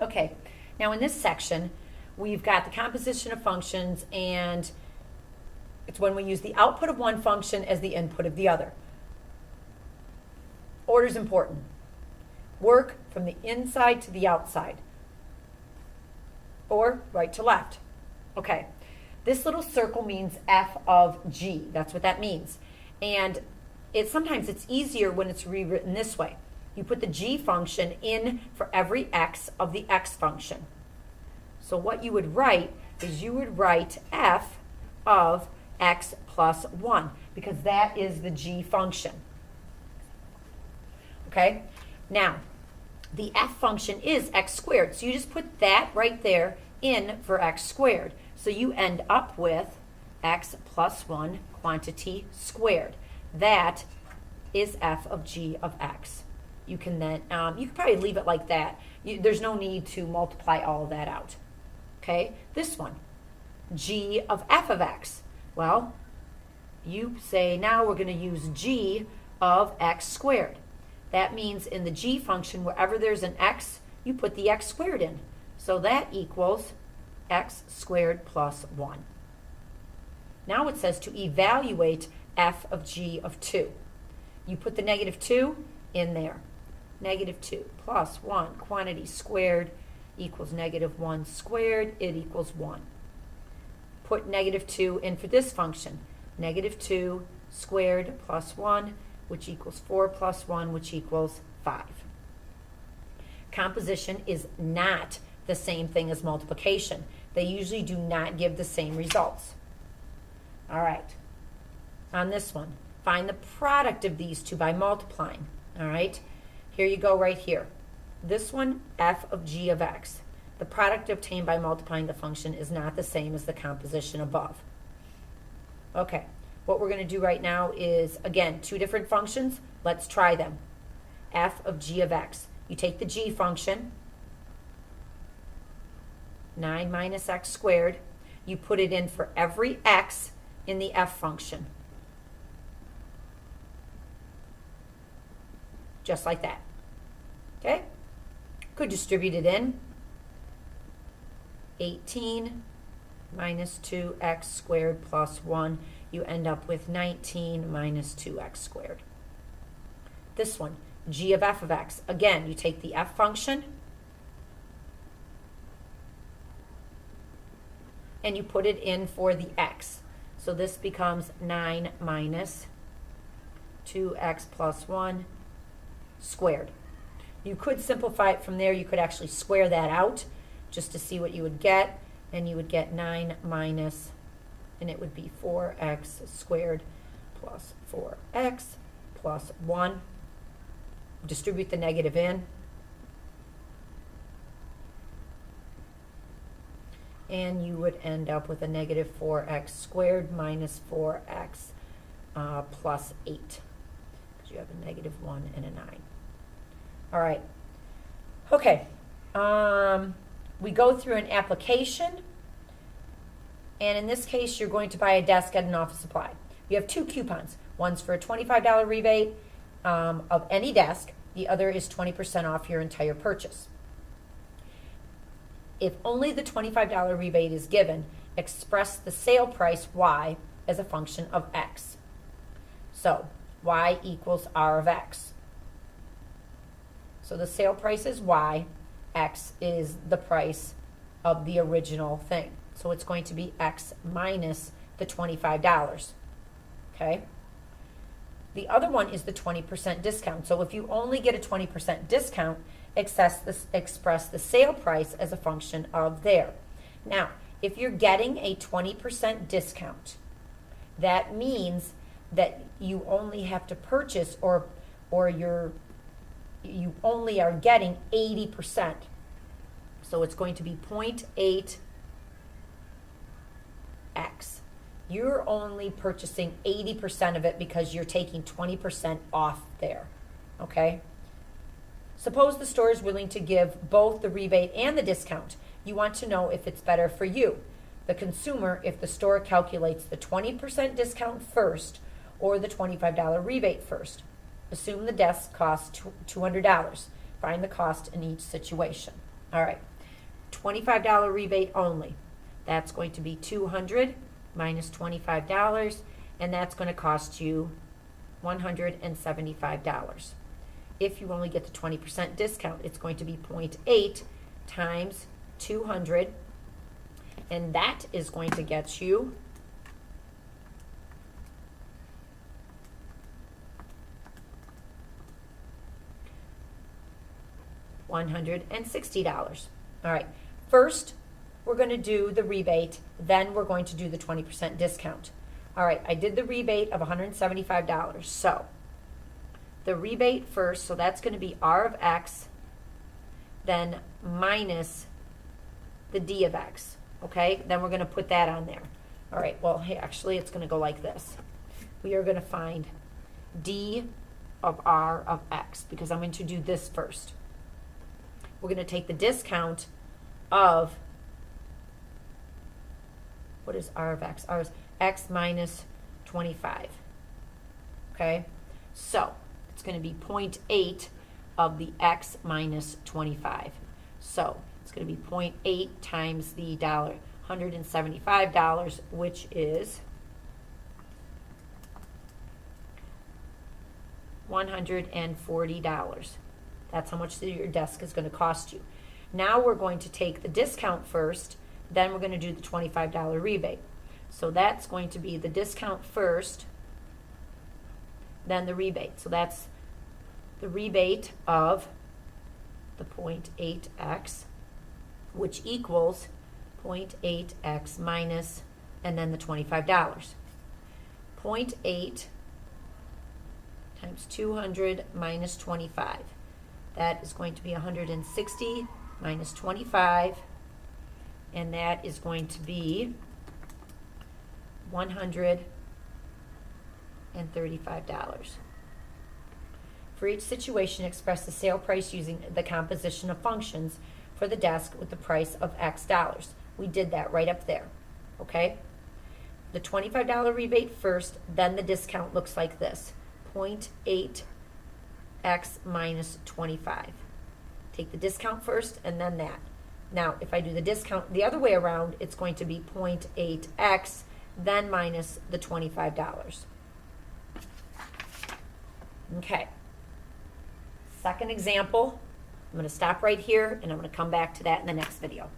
Okay, now in this section, we've got the composition of functions, and it's when we use the output of one function as the input of the other. Order is important. Work from the inside to the outside, or right to left. Okay, this little circle means f of g. That's what that means. And sometimes it's easier when it's rewritten this way. You put the g function in for every x of the x function. So what you would write is you would write f of x plus 1, because that is the g function. Okay? Now, the f function is x squared, so you just put that right there in for x squared. So you end up with x plus 1 quantity squared. That is f of g of x. You can then, you can probably leave it like that. There's no need to multiply all of that out. Okay, this one, g of f of x. Well, you say now we're going to use g of x squared. That means in the g function, wherever there's an x, you put the x squared in. So that equals x squared plus 1. Now it says to evaluate f of g of 2. You put the negative 2 in there. Negative 2 plus 1 quantity squared equals negative 1 squared. It equals 1. Put negative 2 in for this function. Negative 2 squared plus 1, which equals 4 plus 1, which equals 5. Composition is not the same thing as multiplication. They usually do not give the same results. All right. On this one, find the product of these two by multiplying. All right. Here you go right here. This one, f of g of x. The product obtained by multiplying the function is not the same as the composition above. Okay, what we're going to do right now is, again, two different functions. Let's try them. F of g of x. You take the g function, 9 minus x squared. You put it in for every x in the f function. Just like that. Okay? Could distribute it in. 18 minus 2x squared plus 1. You end up with 19 minus 2x squared. This one, g of f of x. Again, you take the f function and you put it in for the x. So this becomes 9 minus 2x plus 1 squared. You could simplify it from there. You could actually square that out just to see what you would get. And you would get 9 minus, and it would be 4x squared plus 4x plus 1. Distribute the negative in. And you would end up with a negative 4x squared minus 4x plus 8. Because you have a negative 1 and a 9. All right. Okay. We go through an application. And in this case, you're going to buy a desk at an office supply. You have two coupons. One's for a $25 rebate of any desk. The other is 20% off your entire purchase. If only the $25 rebate is given, express the sale price y as a function of x. So y equals r of x. So the sale price is y. X is the price of the original thing. So it's going to be x minus the $25. Okay? The other one is the 20% discount. So if you only get a 20% discount, express the sale price as a function of there. Now, if you're getting a 20% discount, that means that you only have to purchase or you only are getting 80%. So it's going to be 0.8x. You're only purchasing 80% of it because you're taking 20% off there. Okay? Suppose the store is willing to give both the rebate and the discount. You want to know if it's better for you, the consumer, if the store calculates the 20% discount first or the $25 rebate first. Assume the desk costs $200. Find the cost in each situation. All right. $25 rebate only. That's going to be $200 minus $25, and that's going to cost you $175. If you only get the 20% discount, it's going to be 0.8 times 200, and that is going to get you $160. All right, first we're going to do the rebate, then we're going to do the 20% discount. All right, I did the rebate of $175. So the rebate first, so that's going to be R of X, then minus the D of X. Okay, then we're going to put that on there. All right, well, hey, actually, it's going to go like this. We are going to find D of R of X because I'm going to do this first. We're going to take the discount of, what is R of X? R is X minus 25. Okay, so it's going to be 0.8 of the X minus 25. So it's going to be 0.8 times the $175, which is $140. That's how much your desk is going to cost you. Now we're going to take the discount first, then we're going to do the $25 rebate. So that's going to be the discount first, then the rebate. So that's the rebate of the 0.8x, which equals 0.8x minus, and then the $25. 0.8 times 200 minus 25. That is going to be 160 minus 25, and that is going to be $135. For each situation, express the sale price using the composition of functions for the desk with the price of X dollars. We did that right up there, okay? The $25 rebate first, then the discount looks like this, 0.8 X minus 25. Take the discount first and then that. Now, if I do the discount the other way around, it's going to be 0.8x, then minus the $25. Okay. Second example, I'm going to stop right here and I'm going to come back to that in the next video.